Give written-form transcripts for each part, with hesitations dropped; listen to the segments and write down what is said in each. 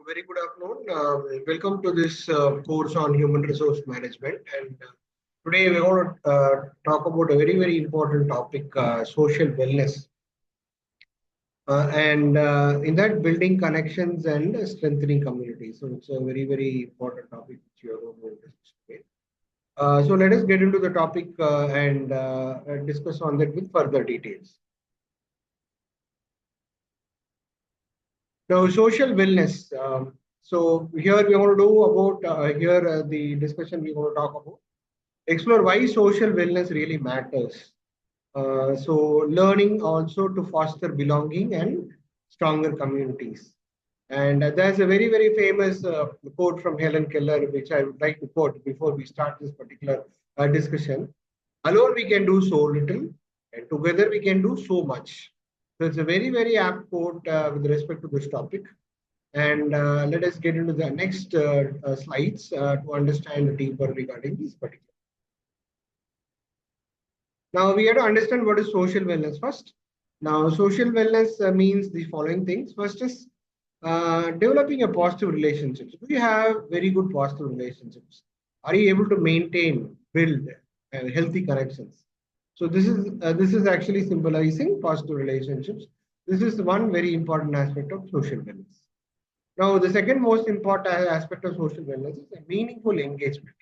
Very good afternoon. Welcome to this course on human resource management. And today we're going to talk about a very important topic, social wellness. And in that, building connections and strengthening communities. So it's a very important topic which you are going to discuss today. So let us get into the topic and discuss on that with further details. Now, social wellness. So here we want to do about the discussion we want to talk about. Explore why social wellness really matters. So learning also to foster belonging and stronger communities. And there's a very famous quote from Helen Keller, which I would like to quote before we start this particular discussion. Alone we can do so little, and together we can do so much. So it's a very apt quote with respect to this topic. And let us get into the next slides to understand deeper regarding this particular. Now we have to understand what is social wellness first. Now social wellness means the following things. First is developing a positive relationships. Do you have very good positive relationships? Are you able to maintain, build healthy connections? So this is actually symbolizing positive relationships. This is one very important aspect of social wellness. Now, the second most important aspect of social wellness is a meaningful engagement.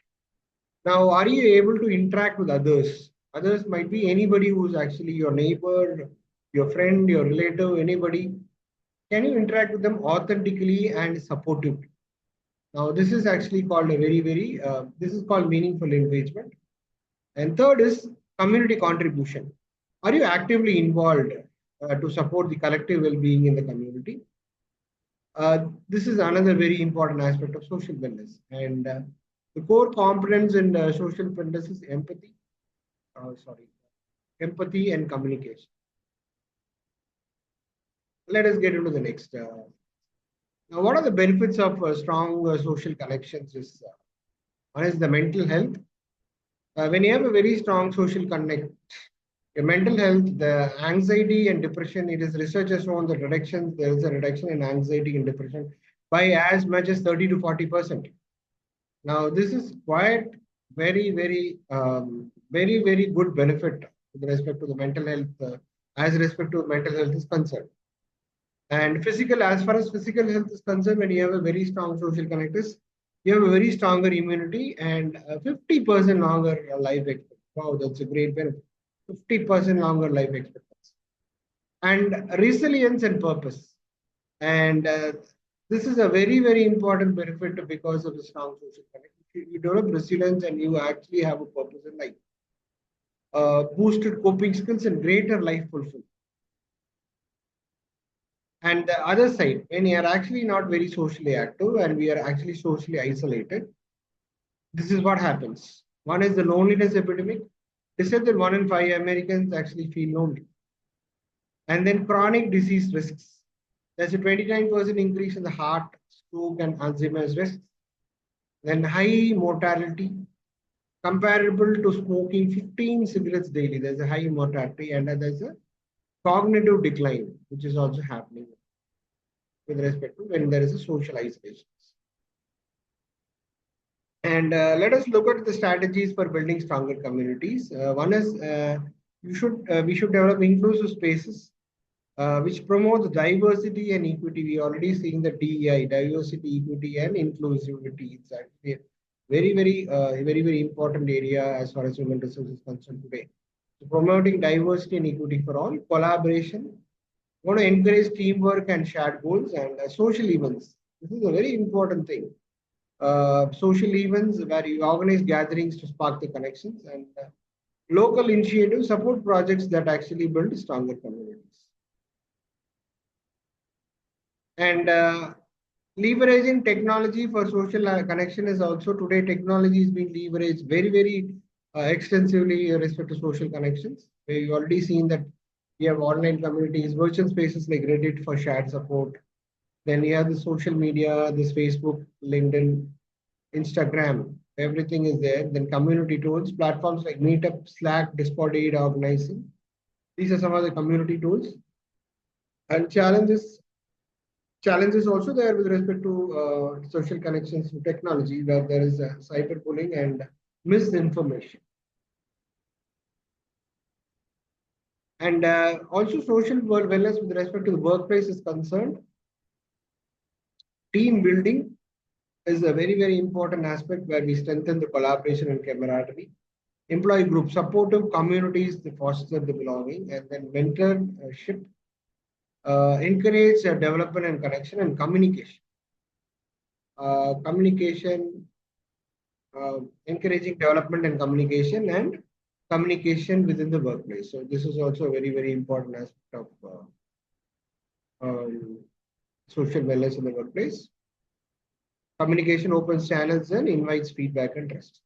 Now, are you able to interact with others? Others might be anybody who's actually your neighbor, your friend, your relative, anybody. Can you interact with them authentically and supportively? Now, this is actually called a this is called meaningful engagement. And third is community contribution. Are you actively involved to support the collective well-being in the community? This is another very important aspect of social wellness. And the core components in social wellness is empathy and communication. Let us get into the next. Now, what are the benefits of strong social connections? One is the mental health. When you have a very strong social connect, your mental health, the anxiety and depression, it is research has shown the reduction, there is a reduction in anxiety and depression by as much as 30 to 40%. Now, this is quite very good benefit with respect to the mental health, as respect to mental health is concerned. And as far as physical health is concerned, when you have a very strong social connectors, you have a very stronger immunity and 50% longer life expectancy. Wow, that's a great benefit. 50% longer life expectancy. And resilience and purpose. And this is a very important benefit because of the strong social connection. You develop resilience and you actually have a purpose in life. Boosted coping skills and greater life fulfillment. And the other side, when you are actually not very socially active and we are actually socially isolated, this is what happens. One is the loneliness epidemic. They said that 1 in 5 Americans actually feel lonely. And then chronic disease risks. There's a 29% increase in the heart, stroke, and Alzheimer's risks. Then high mortality, comparable to smoking 15 cigarettes daily. There's a high mortality, and there's a cognitive decline, which is also happening with respect to when there is a social isolation. And let us look at the strategies for building stronger communities. One is we should develop inclusive spaces which promotes diversity and equity. We already seen the DEI, diversity, equity, and inclusivity. It's actually a very important area as far as human resources is concerned today. So promoting diversity and equity for all, collaboration. We want to encourage teamwork and shared goals and social events. This is a very important thing. Social events where you organize gatherings to spark the connections and local initiatives support projects that actually build stronger communities. And leveraging technology for social connection is also today technology is being leveraged very extensively with respect to social connections. We've already seen that we have online communities, virtual spaces like Reddit for shared support. Then we have the social media, this Facebook, LinkedIn, Instagram, everything is there. Then community tools, platforms like Meetup, Slack, Discord, Aid Organizing. These are some of the community tools. And challenges Challenges also there with respect to social connections to technology, where there is cyberbullying and misinformation. And also social wellness with respect to the workplace is concerned. Team building is a very, very important aspect where we strengthen the collaboration and camaraderie. Employee group supportive communities to foster the belonging, and then mentorship, encourage development and connection and communication. Communication, encouraging development and communication within the workplace. So this is also a very, very important aspect of um, social wellness in the workplace. Communication opens channels and invites feedback and trust.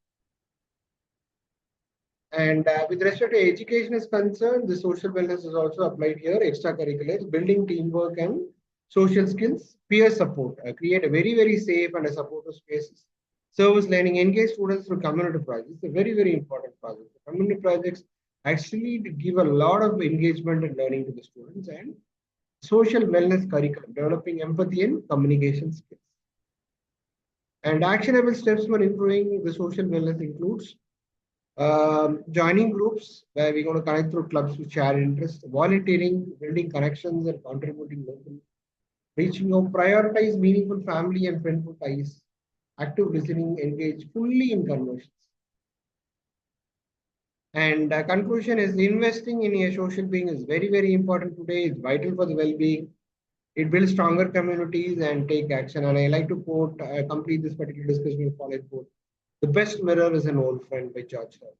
And with respect to education is concerned, the social wellness is also applied here. Extracurriculars, building teamwork and social skills, peer support, create a very, very safe and a supportive spaces. Service learning, engage students through community projects. It's a very, very important project. The community projects actually give a lot of engagement and learning to the students, and social wellness curriculum, developing empathy and communication skills. And actionable steps for improving the social wellness includes joining groups where we're going to connect through clubs with shared interests, volunteering, building connections, and contributing locally, reaching out, prioritize meaningful family and friendship ties, active listening, engage fully in conversations. And conclusion is investing in a social being is very, very important today. It's vital for the well-being. It builds stronger communities and take action. And I like to quote, complete this particular discussion with following quote: "The best mirror is an old friend" by George Herbert.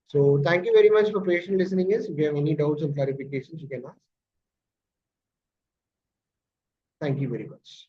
So thank you very much for patient listening. If you have any doubts or clarifications, you can ask. Thank you very much.